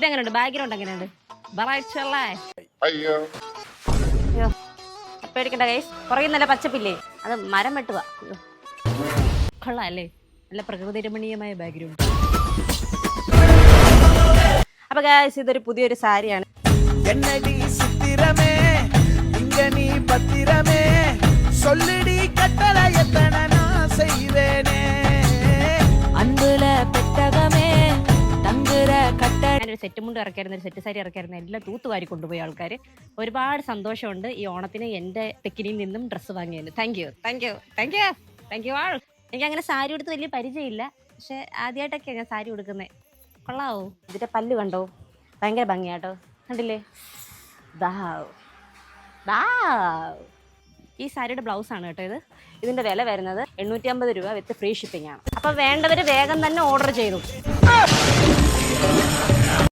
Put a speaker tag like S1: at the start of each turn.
S1: ഇതെങ്ങനെയുണ്ട്? Background എങ്ങനെയുണ്ട്? ബറാച്ചല്ലേ?
S2: അയ്യോ
S1: അയ്യോ പേടിക്കണ്ട ഗൈസ്. പുറകിൽ നല്ല പച്ചപ്പില്ലേ, അത് മരം വെട്ടുക. കൊള്ളാം അല്ലേ? നല്ല പ്രകൃതി രമണീയമായ ബാക്ക്ഗ്രൗണ്ട്. അപ്പൊ ഗൈസ് ഇതൊരു പുതിയൊരു സാരിയാണ്.
S3: என்னடி சித்திரமே இங்க நீ பத்திரமே சொல்லுடி கட்டளை எத்தனை நான் செய்வேனே
S1: അൻപുല പെട്ടകമേ തങ്കുര കട്ട. ഞാനൊരു സെറ്റ് മുണ്ട് ഇറക്കായിരുന്നു, ഒരു സെറ്റ് സാരി ഇറക്കായിരുന്നു. എല്ലാം തൂത്തുവാരി കൊണ്ടുപോയി ആൾക്കാർ. ഒരുപാട് സന്തോഷമുണ്ട് ഈ ഓണത്തിന് എൻ്റെ തെക്കിനിയിൽ നിന്നും ഡ്രസ്സ് വാങ്ങിയതിന്. Thank you all. എനിക്ക് അങ്ങനെ സാരി ഉടുത്ത് വലിയ പരിചയമില്ല, പക്ഷെ ആദ്യമായിട്ടൊക്കെയാണ് ഞാൻ സാരി ഉടുക്കുന്നത്. കൊള്ളാവോ? ഇതിൻ്റെ പല്ല് കണ്ടോ? ഭയങ്കര ഭംഗിയാട്ടോ, കണ്ടില്ലേ? ഈ സാരിയുടെ ബ്ലൗസാണ് കേട്ടോ ഇത്. ഇതിൻ്റെ വില വരുന്നത് 850 രൂപ വിത്ത് ഫ്രീ ഷിപ്പിംഗ് ആണ്. അപ്പോൾ വേണ്ടവർ വേഗം തന്നെ ഓർഡർ ചെയ്തു.